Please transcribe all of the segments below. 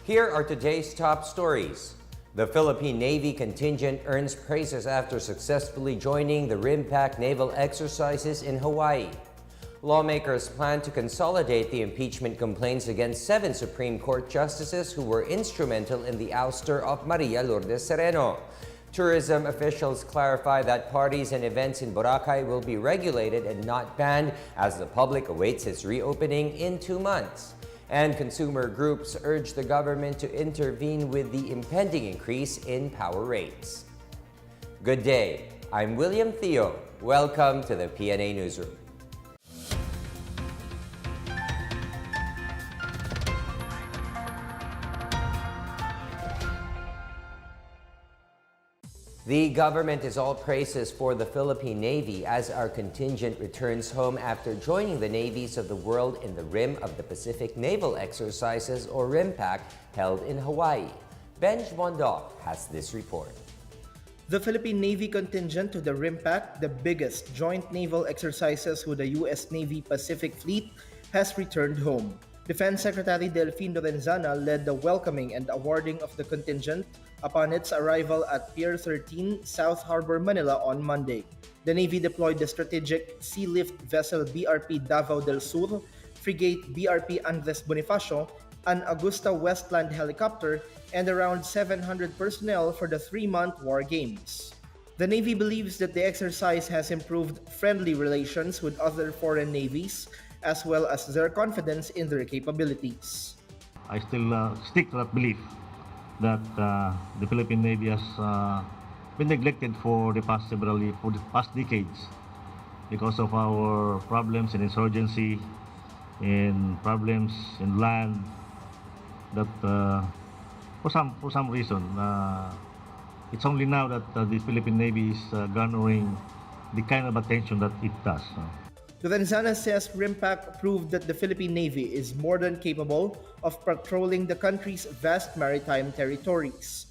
Here are today's top stories. The Philippine Navy contingent earns praises after successfully joining the RIMPAC naval exercises in Hawaii. Lawmakers plan to consolidate the impeachment complaints against 7 Supreme Court justices who were instrumental in the ouster of Maria Lourdes Sereno. Tourism officials clarify that parties and events in Boracay will be regulated and not banned as the public awaits its reopening in 2 months. And consumer groups urge the government to intervene with the impending increase in power rates. Good day, I'm William Theo. Welcome to the PNA Newsroom. The government is all praises for the Philippine Navy as our contingent returns home after joining the navies of the world in the Rim of the Pacific Naval Exercises or RIMPAC held in Hawaii. Benj Mondok has this report. The Philippine Navy contingent to the RIMPAC, the biggest joint naval exercises with the U.S. Navy Pacific Fleet, has returned home. Defense Secretary Delfino Lorenzana led the welcoming and awarding of the contingent upon its arrival at Pier 13, South Harbor, Manila on Monday. The Navy deployed the strategic sea lift vessel BRP Davao del Sur, frigate BRP Andres Bonifacio, an Augusta Westland helicopter, and around 700 personnel for the 3-month war games. The Navy believes that the exercise has improved friendly relations with other foreign navies, as well as their confidence in their capabilities. I still stick to that belief that the Philippine Navy has been neglected for the past decades because of our problems in insurgency, in problems in land. That for some reason, it's only now that the Philippine Navy is garnering the kind of attention that it does. Lorenzana says RIMPAC proved that the Philippine Navy is more than capable of patrolling the country's vast maritime territories.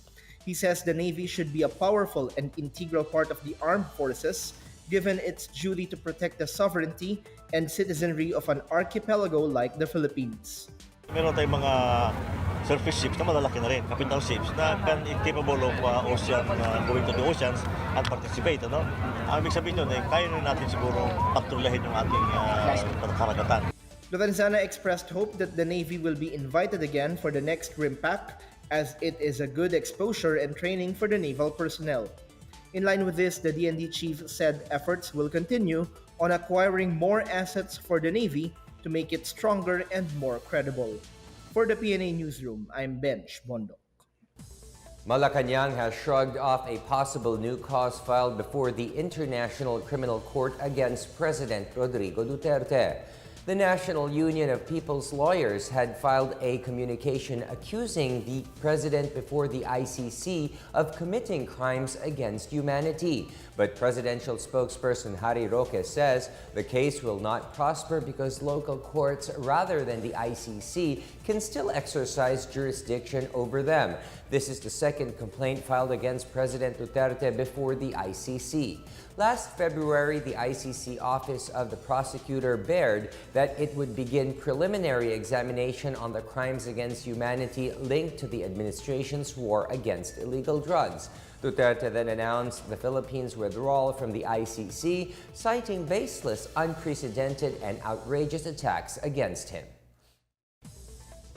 He says the Navy should be a powerful and integral part of the armed forces, given its duty to protect the sovereignty and citizenry of an archipelago like the Philippines. Meron tayong mga surface ships na malalaki na rin, capital ships, na capable of going to the oceans and participate. Ang ibig sabihin nun, kaya na natin siguro patrolyahin yung ating karagatan. Lorenzana expressed hope that the Navy will be invited again for the next RIMPAC, as it is a good exposure and training for the naval personnel. In line with this, the DND chief said efforts will continue on acquiring more assets for the Navy to make it stronger and more credible. For the PNA Newsroom, I'm Benj Mondok. Malacanang has shrugged off a possible new cause filed before the International Criminal Court against President Rodrigo Duterte. The National Union of People's Lawyers had filed a communication accusing the president before the ICC of committing crimes against humanity. But presidential spokesperson Harry Roque says the case will not prosper because local courts, rather than the ICC, can still exercise jurisdiction over them. This is the second complaint filed against President Duterte before the ICC. Last February, the ICC Office of the Prosecutor barred that it would begin preliminary examination on the crimes against humanity linked to the administration's war against illegal drugs. Duterte then announced the Philippines' withdrawal from the ICC, citing baseless, unprecedented, and outrageous attacks against him.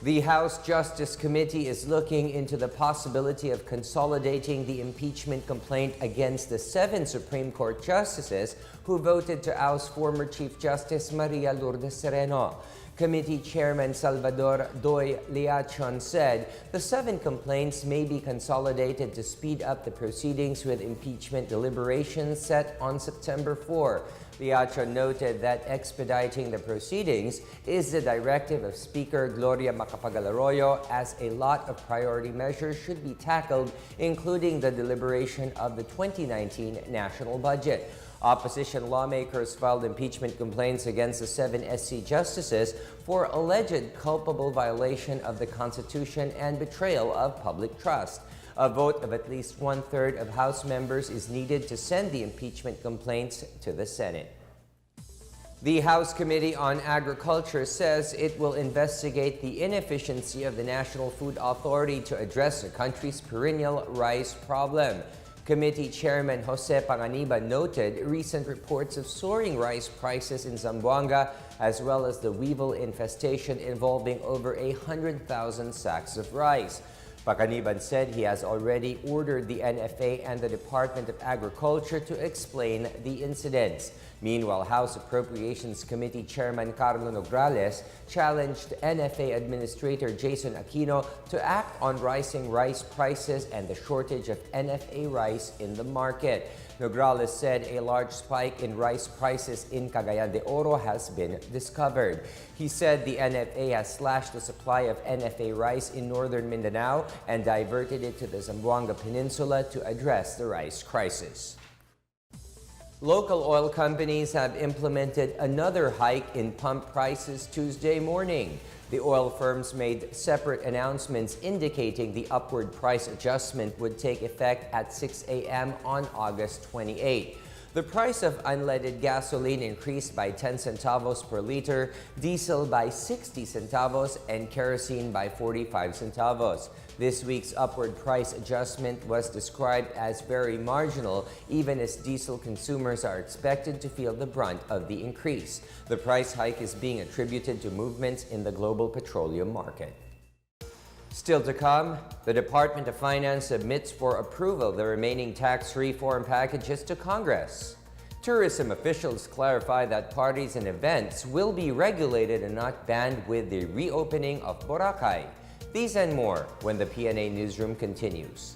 The House Justice Committee is looking into the possibility of consolidating the impeachment complaint against the 7 Supreme Court justices who voted to oust former Chief Justice Maria Lourdes Sereno. Committee Chairman Salvador Doy Liachon said the 7 complaints may be consolidated to speed up the proceedings with impeachment deliberations set on September 4. Liachon noted that expediting the proceedings is the directive of Speaker Gloria Macapagal-Arroyo, as a lot of priority measures should be tackled, including the deliberation of the 2019 national budget. Opposition lawmakers filed impeachment complaints against the 7 SC justices for alleged culpable violation of the Constitution and betrayal of public trust. A vote of at least 1/3 of House members is needed to send the impeachment complaints to the Senate. The House Committee on Agriculture says it will investigate the inefficiency of the National Food Authority to address the country's perennial rice problem. Committee Chairman Jose Panganiban noted recent reports of soaring rice prices in Zamboanga, as well as the weevil infestation involving over 100,000 sacks of rice. Panganiban said he has already ordered the NFA and the Department of Agriculture to explain the incidents. Meanwhile, House Appropriations Committee Chairman Carlo Nograles challenged NFA Administrator Jason Aquino to act on rising rice prices and the shortage of NFA rice in the market. Nograles said a large spike in rice prices in Cagayan de Oro has been discovered. He said the NFA has slashed the supply of NFA rice in northern Mindanao and diverted it to the Zamboanga Peninsula to address the rice crisis. Local oil companies have implemented another hike in pump prices Tuesday morning. The oil firms made separate announcements indicating the upward price adjustment would take effect at 6 a.m. on August 28. The price of unleaded gasoline increased by 10 centavos per liter, diesel by 60 centavos, and kerosene by 45 centavos. This week's upward price adjustment was described as very marginal, even as diesel consumers are expected to feel the brunt of the increase. The price hike is being attributed to movements in the global petroleum market. Still to come, the Department of Finance submits for approval the remaining tax reform packages to Congress. Tourism officials clarify that parties and events will be regulated and not banned with the reopening of Boracay. These and more when the PNA Newsroom continues.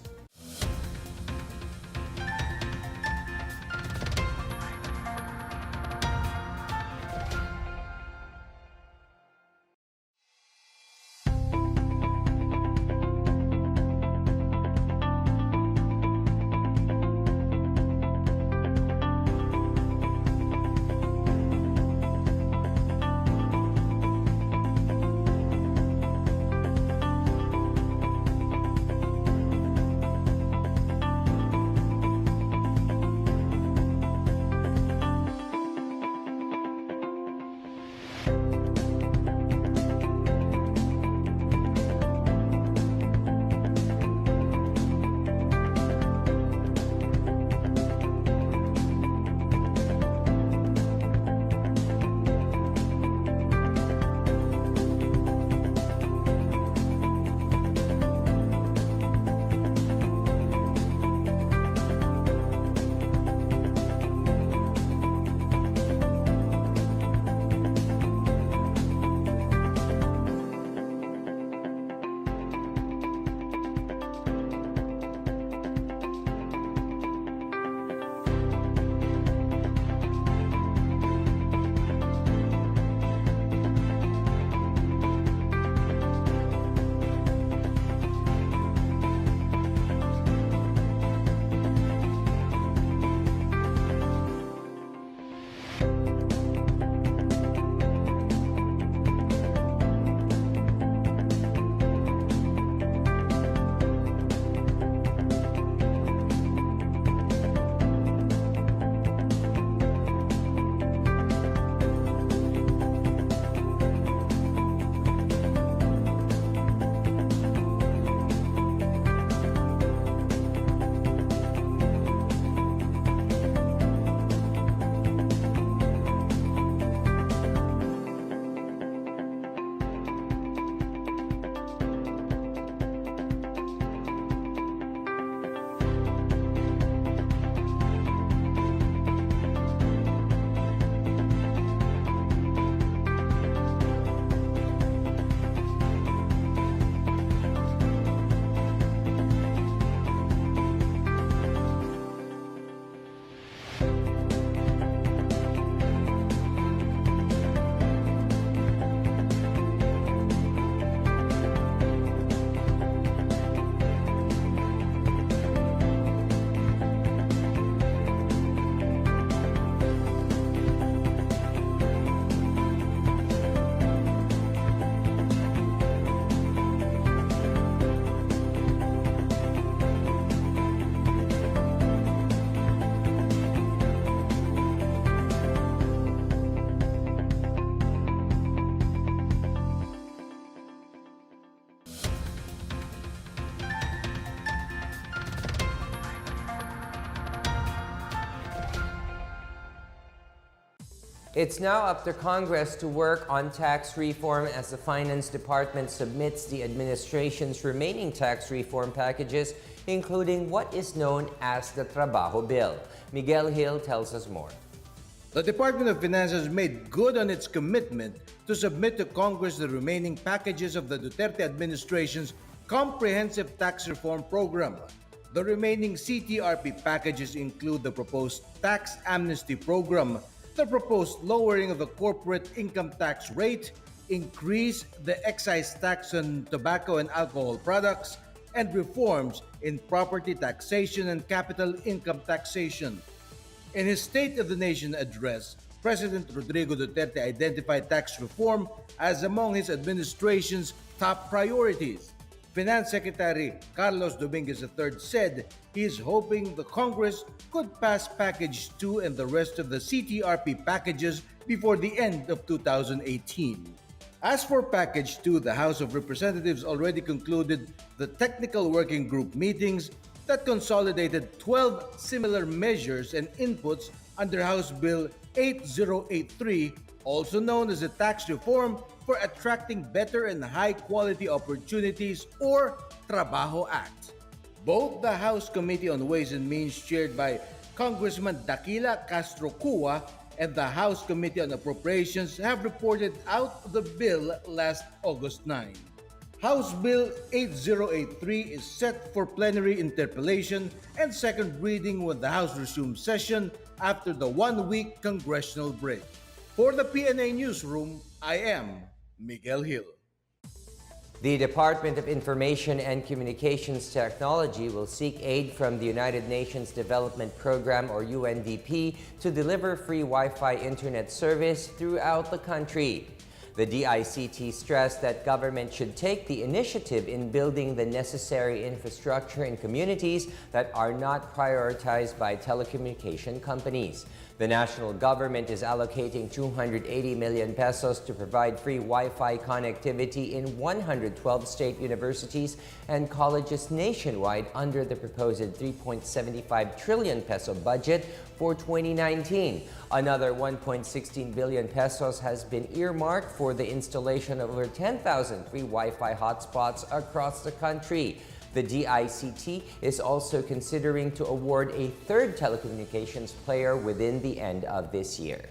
It's now up to Congress to work on tax reform as the Finance Department submits the administration's remaining tax reform packages, including what is known as the Trabajo Bill. Miguel Hill tells us more. The Department of Finance has made good on its commitment to submit to Congress the remaining packages of the Duterte administration's comprehensive tax reform program. The remaining CTRP packages include the proposed tax amnesty program, the proposed lowering of the corporate income tax rate, increase the excise tax on tobacco and alcohol products, and reforms in property taxation and capital income taxation. In his State of the Nation address, President Rodrigo Duterte identified tax reform as among his administration's top priorities. Finance Secretary Carlos Dominguez III said he is hoping the Congress could pass Package 2 and the rest of the CTRP packages before the end of 2018. As for Package 2, the House of Representatives already concluded the technical working group meetings that consolidated 12 similar measures and inputs under House Bill 8083, also known as the Tax Reform for Attracting Better and High-Quality Opportunities or Trabajo Act. Both the House Committee on Ways and Means chaired by Congressman Daquila Castro Cua and the House Committee on Appropriations have reported out the bill last August 9. House Bill 8083 is set for plenary interpellation and second reading when the House resumes session after the one-week congressional break. For the PNA Newsroom, I am Miguel Hill. The Department of Information and Communications Technology will seek aid from the United Nations Development Program or UNDP to deliver free Wi-Fi internet service throughout the country. The DICT stressed that government should take the initiative in building the necessary infrastructure in communities that are not prioritized by telecommunication companies. The national government is allocating 280 million pesos to provide free Wi-Fi connectivity in 112 state universities and colleges nationwide under the proposed 3.75 trillion peso budget for 2019. Another 1.16 billion pesos has been earmarked for the installation of over 10,000 free Wi-Fi hotspots across the country. The DICT is also considering to award a third telecommunications player within the end of this year.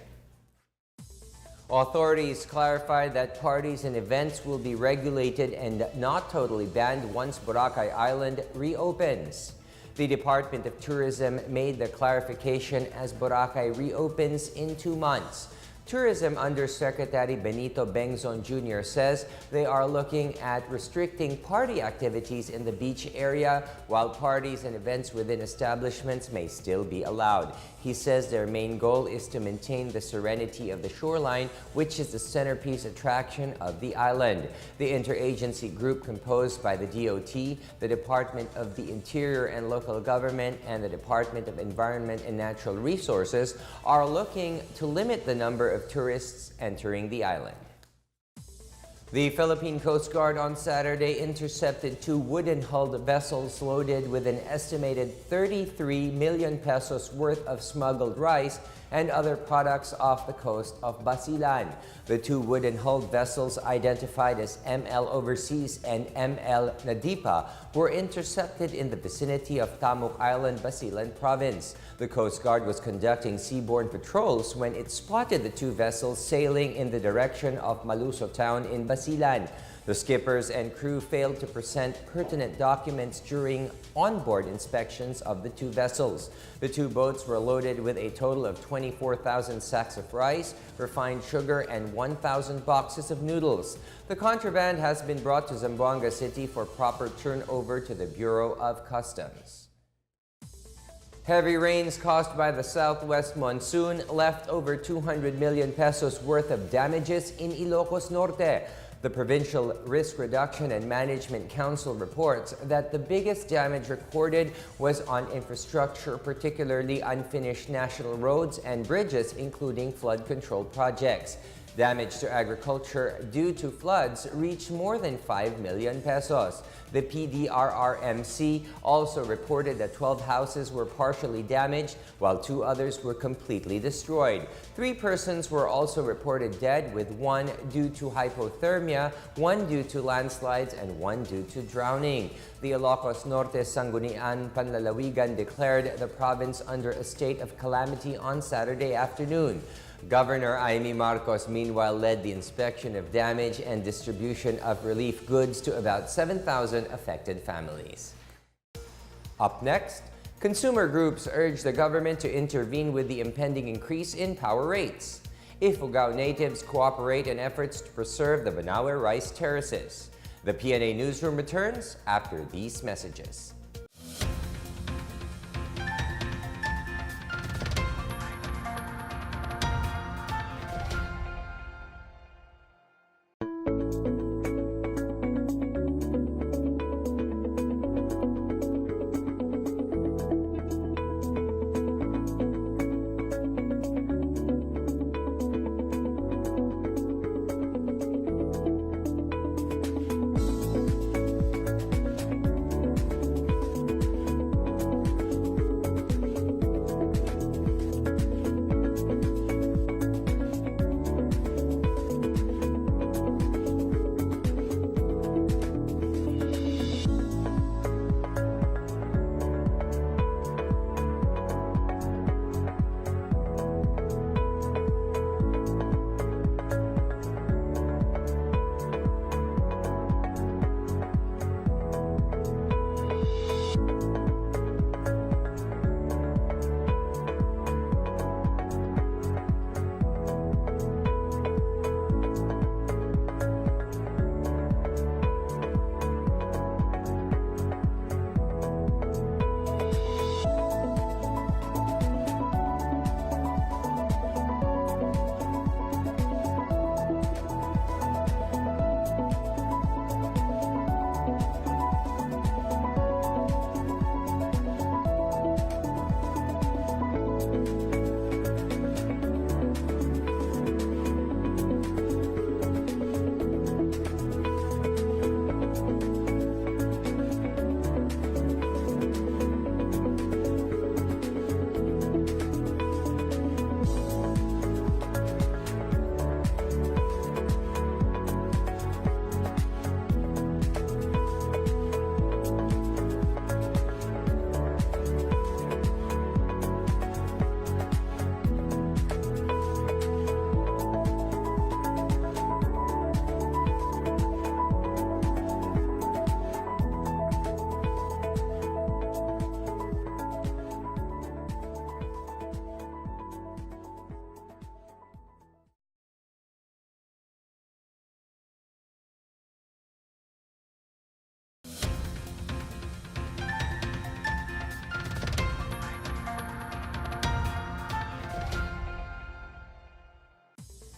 Authorities clarified that parties and events will be regulated and not totally banned once Boracay Island reopens. The Department of Tourism made the clarification as Boracay reopens in 2 months. Tourism Undersecretary Benito Bengzon Jr. says they are looking at restricting party activities in the beach area while parties and events within establishments may still be allowed. He says their main goal is to maintain the serenity of the shoreline, which is the centerpiece attraction of the island. The interagency group composed by the DOT, the Department of the Interior and Local Government, and the Department of Environment and Natural Resources are looking to limit the number of tourists entering the island. The Philippine Coast Guard on Saturday intercepted 2 wooden-hulled vessels loaded with an estimated 33 million pesos worth of smuggled rice and other products off the coast of Basilan. The 2 wooden-hulled vessels, identified as ML Overseas and ML Nadipa, were intercepted in the vicinity of Tamuk Island, Basilan Province. The Coast Guard was conducting seaborne patrols when it spotted the 2 vessels sailing in the direction of Maluso Town in Basilan. The skippers and crew failed to present pertinent documents during onboard inspections of the 2 vessels. The 2 boats were loaded with a total of 24,000 sacks of rice, refined sugar, and 1,000 boxes of noodles. The contraband has been brought to Zamboanga City for proper turnover to the Bureau of Customs. Heavy rains caused by the southwest monsoon left over 200 million pesos worth of damages in Ilocos Norte. The Provincial Risk Reduction and Management Council reports that the biggest damage recorded was on infrastructure, particularly unfinished national roads and bridges, including flood control projects. Damage to agriculture due to floods reached more than 5 million pesos. The PDRRMC also reported that 12 houses were partially damaged, while 2 others were completely destroyed. 3 persons were also reported dead, with 1 due to hypothermia, 1 due to landslides, and 1 due to drowning. The Ilocos Norte Sangguniang Panlalawigan declared the province under a state of calamity on Saturday afternoon. Governor Amy Marcos, meanwhile, led the inspection of damage and distribution of relief goods to about 7,000 affected families. Up next, consumer groups urge the government to intervene with the impending increase in power rates. Ifugao natives cooperate in efforts to preserve the Banawe rice terraces. The PNA Newsroom returns after these messages.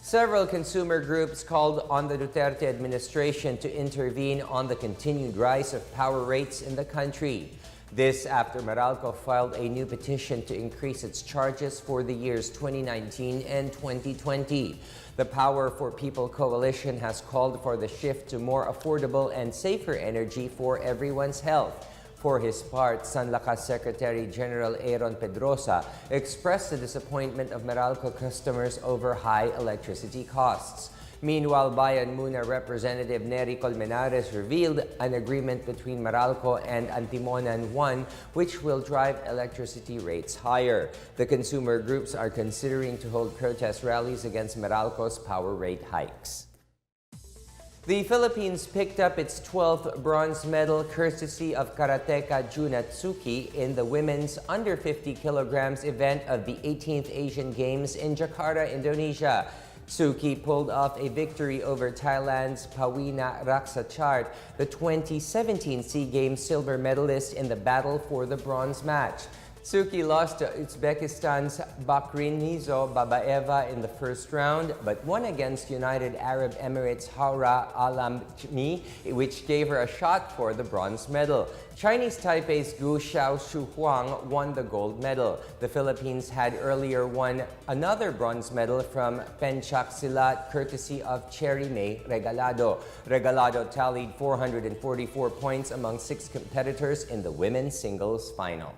Several consumer groups called on the Duterte administration to intervene on the continued rise of power rates in the country. This after Meralco filed a new petition to increase its charges for the years 2019 and 2020. The Power for People Coalition has called for the shift to more affordable and safer energy for everyone's health. For his part, Sanlakas Secretary General Aaron Pedrosa expressed the disappointment of Meralco customers over high electricity costs. Meanwhile, Bayan Muna Representative Nery Colmenares revealed an agreement between Meralco and Antimonan 1 which will drive electricity rates higher. The consumer groups are considering to hold protest rallies against Meralco's power rate hikes. The Philippines picked up its 12th bronze medal courtesy of karateka Junatsuki in the women's under 50 kilograms event of the 18th Asian Games in Jakarta, Indonesia. Suki pulled off a victory over Thailand's Pawina Raksachart, the 2017 SEA Games silver medalist in the battle for the bronze match. Suki lost to Uzbekistan's Bakrinizo Babaeva in the first round, but won against United Arab Emirates' Haura Alamchmi, which gave her a shot for the bronze medal. Chinese Taipei's Gu Xiaoshu Huang won the gold medal. The Philippines had earlier won another bronze medal from Penchaksilat courtesy of Cherry May Regalado. Regalado tallied 444 points among 6 competitors in the women's singles final.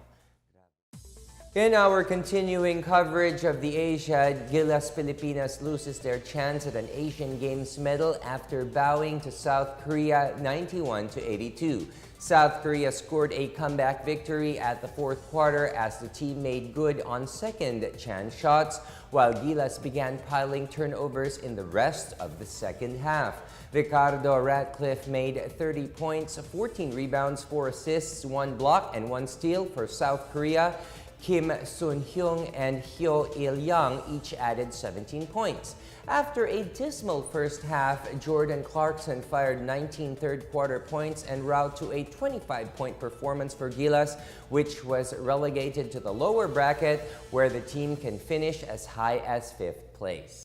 In our continuing coverage of the Asiad, Gilas Pilipinas loses their chance at an Asian Games medal after bowing to South Korea 91-82. South Korea scored a comeback victory at the fourth quarter as the team made good on second chance shots, while Gilas began piling turnovers in the rest of the second half. Ricardo Ratcliffe made 30 points, 14 rebounds, 4 assists, 1 block, and 1 steal for South Korea. Kim Sun-hyung and Hyo Il-young each added 17 points. After a dismal first half, Jordan Clarkson fired 19 third-quarter points en route to a 25-point performance for Gilas, which was relegated to the lower bracket, where the team can finish as high as 5th place.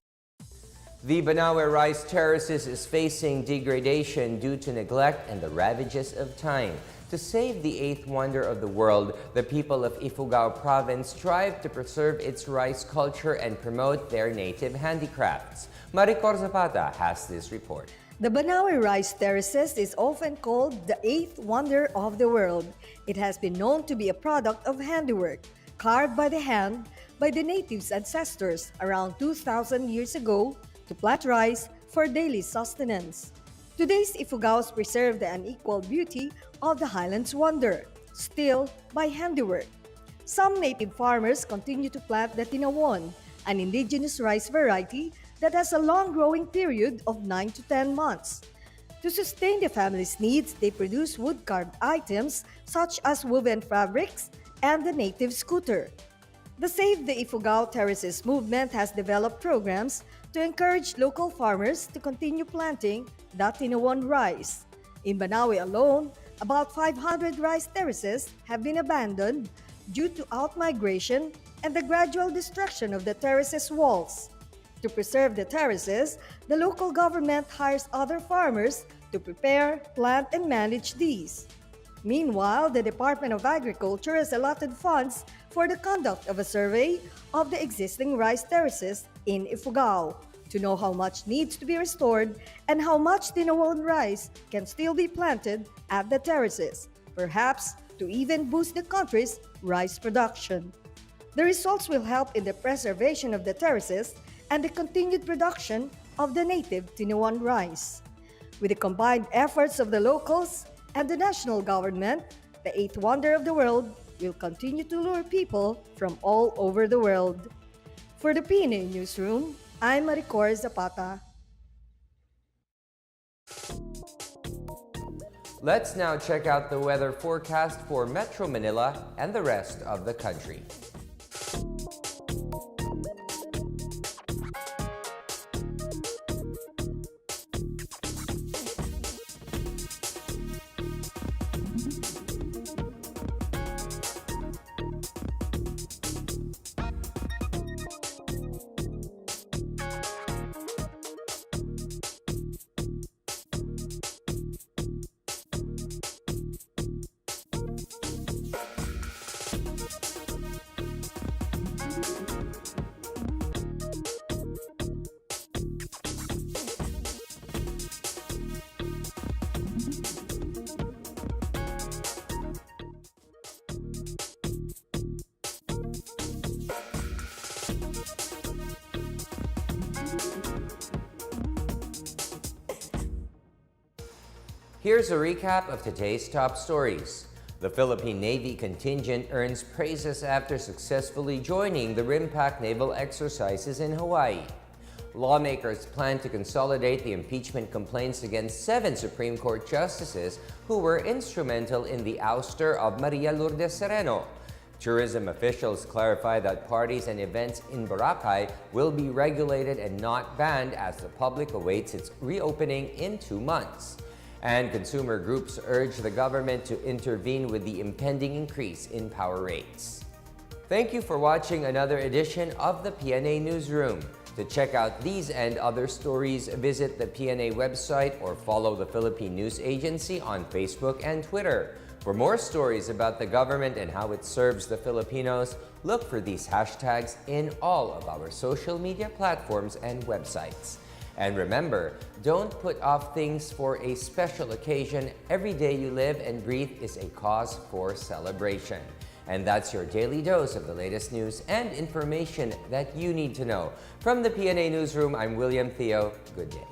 The Banawe Rice Terraces is facing degradation due to neglect and the ravages of time. To save the 8th wonder of the world, the people of Ifugao province strive to preserve its rice culture and promote their native handicrafts. Maricor Zapata has this report. The Banawe Rice Terraces is often called the 8th wonder of the world. It has been known to be a product of handiwork, carved by the hand by the natives' ancestors around 2,000 years ago to plant rice for daily sustenance. Today's Ifugaos preserve the unequaled beauty of the Highlands wonder, still by handiwork. Some native farmers continue to plant the tinawon, an indigenous rice variety that has a long growing period of 9 to 10 months. To sustain the family's needs, they produce wood-carved items such as woven fabrics and the native scooter. The Save the Ifugao Terraces movement has developed programs to encourage local farmers to continue planting the tinawon rice. In Banawe alone, about 500 rice terraces have been abandoned due to outmigration and the gradual destruction of the terraces' walls. To preserve the terraces, the local government hires other farmers to prepare, plant, and manage these. Meanwhile, the Department of Agriculture has allotted funds for the conduct of a survey of the existing rice terraces in Ifugao to know how much needs to be restored and how much tinawon rice can still be planted at the terraces, perhaps to even boost the country's rice production. The results will help in the preservation of the terraces and the continued production of the native tinawon rice. With the combined efforts of the locals and the national government, the 8th wonder of the world will continue to lure people from all over the world. For the PNA Newsroom, I'm Maricor Zapata. Let's now check out the weather forecast for Metro Manila and the rest of the country. Here's a recap of today's top stories. The Philippine Navy contingent earns praises after successfully joining the RIMPAC naval exercises in Hawaii. Lawmakers plan to consolidate the impeachment complaints against 7 Supreme Court justices who were instrumental in the ouster of Maria Lourdes Sereno. Tourism officials clarify that parties and events in Boracay will be regulated and not banned as the public awaits its reopening in 2 months. And consumer groups urge the government to intervene with the impending increase in power rates. Thank you for watching another edition of the PNA Newsroom. To check out these and other stories, visit the PNA website or follow the Philippine News Agency on Facebook and Twitter. For more stories about the government and how it serves the Filipinos, look for these hashtags in all of our social media platforms and websites. And remember, don't put off things for a special occasion. Every day you live and breathe is a cause for celebration. And that's your daily dose of the latest news and information that you need to know. From the PNA Newsroom, I'm William Theo. Good day.